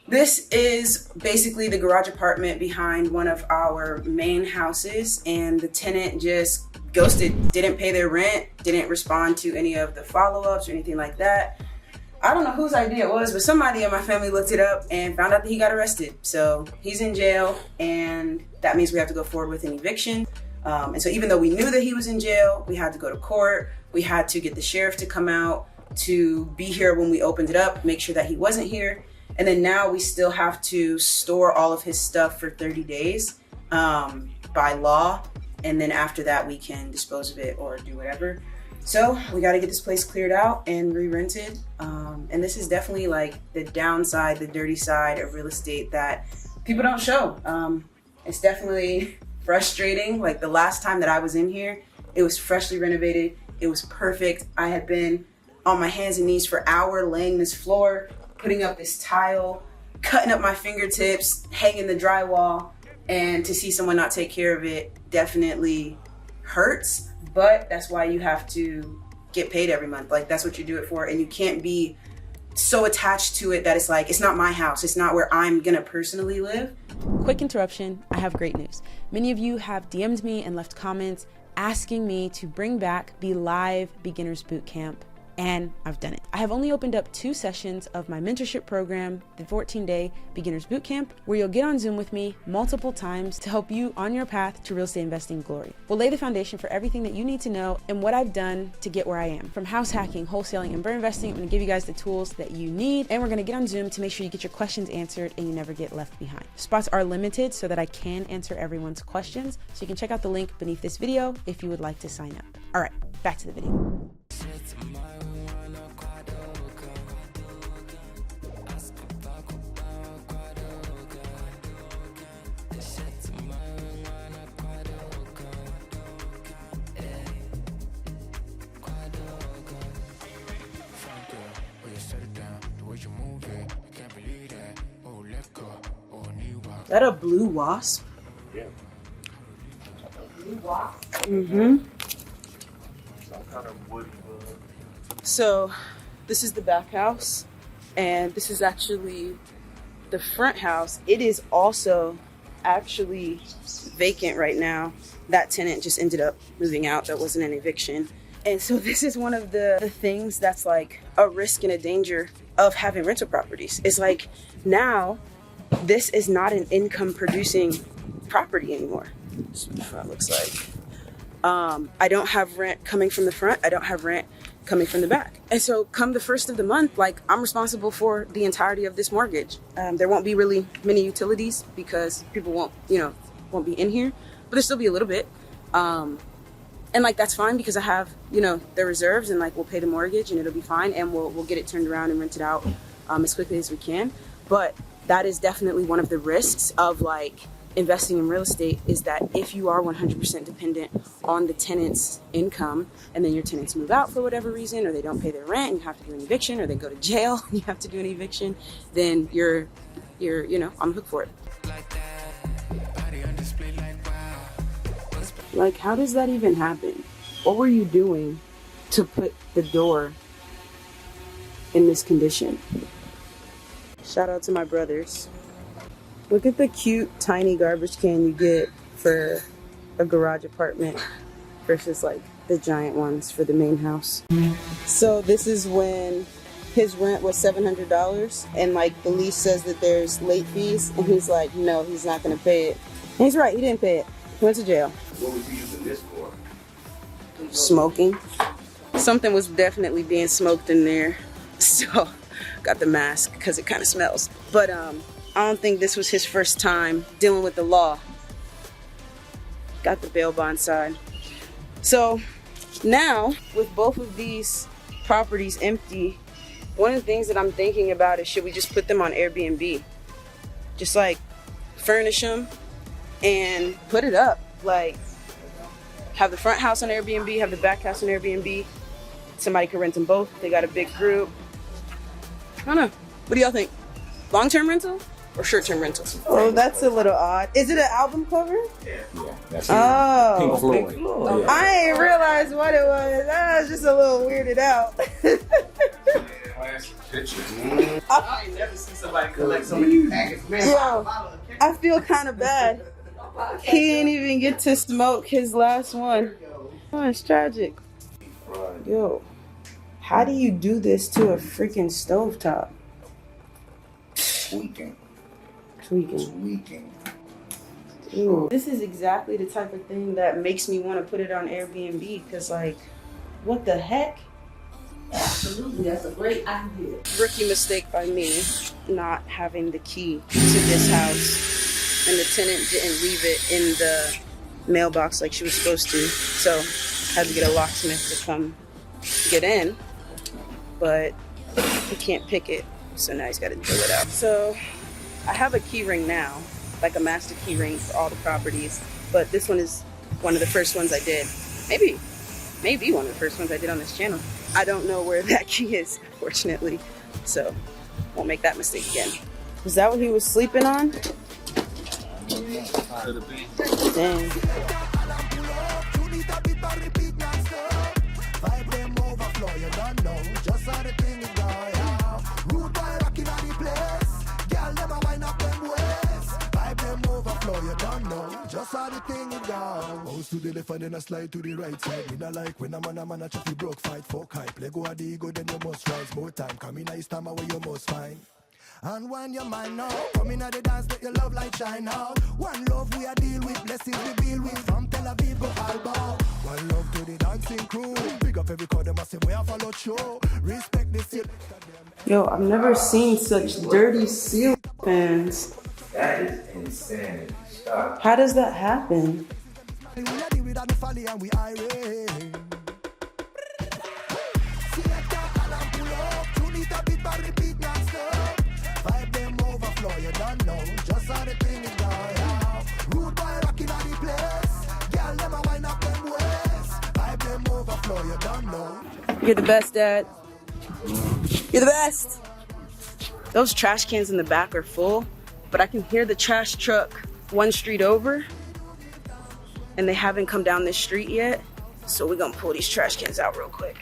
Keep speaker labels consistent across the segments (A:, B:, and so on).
A: This is basically the garage apartment behind one of our main houses, and the tenant just ghosted, didn't pay their rent, didn't respond to any of the follow-ups or anything like that. I don't know whose idea it was, but somebody in my family looked it up and found out that he got arrested. So he's in jail, and that means we have to go forward with an eviction. And so even though we knew that he was in jail, we had to go to court. We had to get the sheriff to come out to be here when we opened it up, make sure that he wasn't here. And then now we still have to store all of his stuff for 30 days by law. And then after that, we can dispose of it or do whatever. So we got to get this place cleared out and re-rented. And this is definitely like the downside, the dirty side of real estate that people don't show. It's definitely frustrating. Like the last time that I was in here, it was freshly renovated. It was perfect. I had been on my hands and knees for an hour laying this floor, putting up this tile, cutting up my fingertips, hanging the drywall, and to see someone not take care of it definitely hurts, but that's why you have to get paid every month. Like that's what you do it for, and you can't be so attached to it that it's like, it's not my house, it's not where I'm gonna personally live.
B: Quick interruption, I have great news. Many of you have DM'd me and left comments asking me to bring back the live beginners bootcamp, and I've done it. I have only opened up 2 sessions of my mentorship program, the 14-day beginners bootcamp, where you'll get on Zoom with me multiple times to help you on your path to real estate investing glory. We'll lay the foundation for everything that you need to know and what I've done to get where I am. From house hacking, wholesaling, and burn investing, I'm gonna give you guys the tools that you need, and we're gonna get on Zoom to make sure you get your questions answered and you never get left behind. Spots are limited so that I can answer everyone's questions, so you can check out the link beneath this video if you would like to sign up. All right, back to the video.
A: Is that a blue wasp?
C: Yeah.
A: A blue wasp? Mm-hmm.
C: Some kind of woody bug.
A: So this is the back house, and this is actually the front house. It is also actually vacant right now. That tenant just ended up moving out. That wasn't an eviction. And so this is one of the things that's like a risk and a danger of having rental properties. It's like now this is not an income producing property anymore. This is what the front looks like. I don't have rent coming from the front. I don't have rent coming from the back. And so come the first of the month, like I'm responsible for the entirety of this mortgage. There won't be really many utilities because people won't be in here, but there'll still be a little bit. And like, that's fine because I have, the reserves, and like we'll pay the mortgage and it'll be fine, and we'll get it turned around and rented out as quickly as we can. But that is definitely one of the risks of like investing in real estate, is that if you are 100% dependent on the tenant's income, and then your tenants move out for whatever reason, or they don't pay their rent and you have to do an eviction, or they go to jail and you have to do an eviction, then you're on the hook for it. Like, how does that even happen? What were you doing to put the door in this condition? Shout out to my brothers. Look at the cute, tiny garbage can you get for a garage apartment versus like the giant ones for the main house. So this is when his rent was $700, and like the lease says that there's late fees, and he's like, no, he's not gonna pay it. And he's right, he didn't pay it. He went to jail.
C: What was he using this for?
A: Smoking. Something was definitely being smoked in there. So got the mask because it kind of smells. But I don't think this was his first time dealing with the law. Got the bail bond side. So now with both of these properties empty, one of the things that I'm thinking about is, should we just put them on Airbnb? Just like furnish them and put it up. Like have the front house on Airbnb, have the back house on Airbnb. Somebody could rent them both. They got a big group. I don't know. What do y'all think? Long-term rental or short-term rental? Oh, that's a little odd. Is it an album cover?
C: Yeah. That's
A: Pink
C: Floyd.
A: Pink Floyd. I ain't realized what it was. I was just a little weirded out.
C: Nice picture.
D: I ain't never seen somebody collect so many packets, man.
A: Yo, I feel kind of bad. He didn't even get to smoke his last one. Oh, it's tragic. Yo, how do you do this to a freaking stovetop?
E: Tweaking.
A: Ooh. This is exactly the type of thing that makes me want to put it on Airbnb, because like, what the heck?
F: Absolutely, that's a great idea.
A: Rookie mistake by me not having the key to this house, and the tenant didn't leave it in the mailbox like she was supposed to, so I had to get a locksmith to come get in, but he can't pick it, so now he's got to drill it out. So I have a key ring now, like a master key ring for all the properties, but this one is one of the first ones I did. Maybe one of the first ones I did on this channel. I don't know where that key is, unfortunately, so won't make that mistake again. Is that what he was sleeping on? Dang.
G: Just how the thing it down. Goes to the left and then I slide to the right side. Me not like when a man a chuffy broke fight, fuck hype. Let go of the ego, then you must rise more time. Come in a time where you must find. And when your mind now, come in at the dance, let your love light shine out. One love we a deal with, blessings we deal with. From Tel Aviv go Alba. One love to the dancing crew. Big up every code, them a say we a follow show. Respect the seal.
A: Yo, I've never seen such dirty ceiling fans.
C: That is insanity. Stop.
A: How does that happen?
G: We a deal with the folly and we irate. Selector and pull up. You need a bit but repeat non-stop. Vibe them overflow, you don't know. Just how the thing is going. Rude boy rocking on the place. Girl, them a wind up them waist. Vibe them overflow, you don't know.
A: You're the best, Dad. You're the best. Those trash cans in the back are full, but I can hear the trash truck one street over, and they haven't come down this street yet. So we're gonna pull these trash cans out real quick.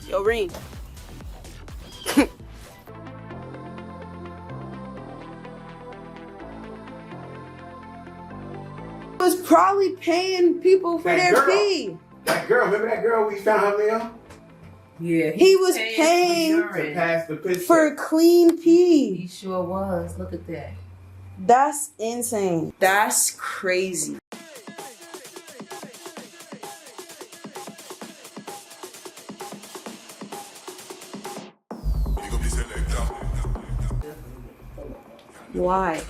A: Yo, Reen. Was probably paying people for
C: That
A: their
C: girl.
A: pee.
C: That girl, remember that girl we found her mail?
F: Yeah,
A: He was paying
C: To pass the piss.
A: for clean pee.
F: He sure was. Look at that.
A: That's insane. That's crazy. Why?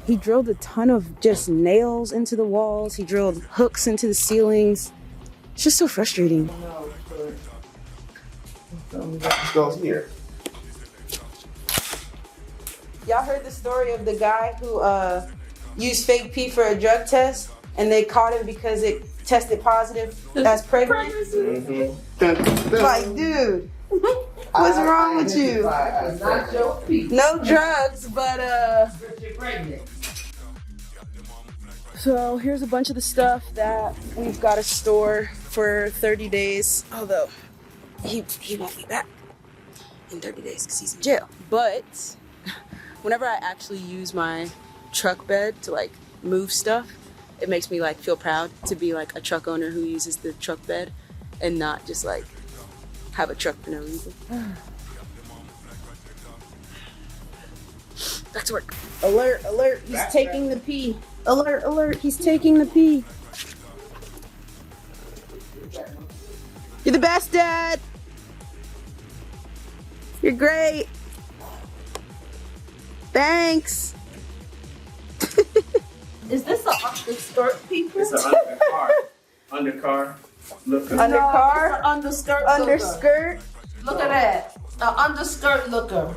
A: He drilled a ton of just nails into the walls. He drilled hooks into the ceilings. It's just so frustrating.
C: goes here.
A: Y'all heard the story of the guy who used fake pee for a drug test, and they caught him because it tested positive as pregnant?
C: Mm-hmm.
A: Like, dude, what's wrong with you?
F: It's not your feet.
A: No drugs, but
F: You're pregnant.
A: So here's a bunch of the stuff that we've got to store for 30 days. Although he won't be back in 30 days because he's in jail. But whenever I actually use my truck bed to like move stuff, it makes me like feel proud to be like a truck owner who uses the truck bed and not just like have a truck for no reason. Back to work. Alert, alert, he's taking the pee. Alert, alert, he's taking the pee. You're the best, Dad. You're great. Thanks.
F: Is this a underskirt, people?
D: It's an undercar. Undercar. Look at
A: Undercar?
F: No, it's an underskirt.
A: Underskirt.
F: Look at that. An underskirt looker.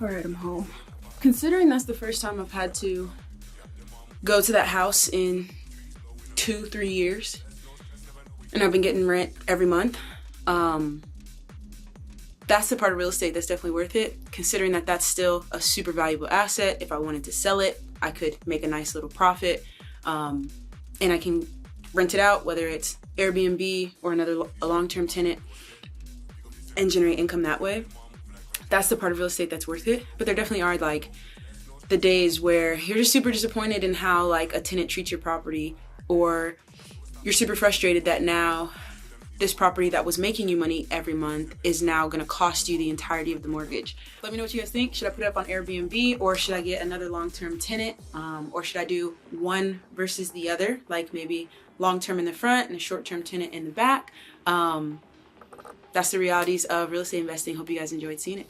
A: All right, I'm home. considering that's the first time I've had to go to that house in 2-3 years, and I've been getting rent every month, that's the part of real estate that's definitely worth it, considering that that's still a super valuable asset. If I wanted to sell it, I could make a nice little profit, and I can rent it out, whether it's Airbnb or a long-term tenant, and generate income that way. That's the part of real estate that's worth it. But there definitely are like the days where you're just super disappointed in how like a tenant treats your property, or you're super frustrated that now this property that was making you money every month is now gonna cost you the entirety of the mortgage. Let me know what you guys think. Should I put it up on Airbnb, or should I get another long-term tenant? Or should I do one versus the other? Like maybe long-term in the front and a short-term tenant in the back. That's the realities of real estate investing. Hope you guys enjoyed seeing it.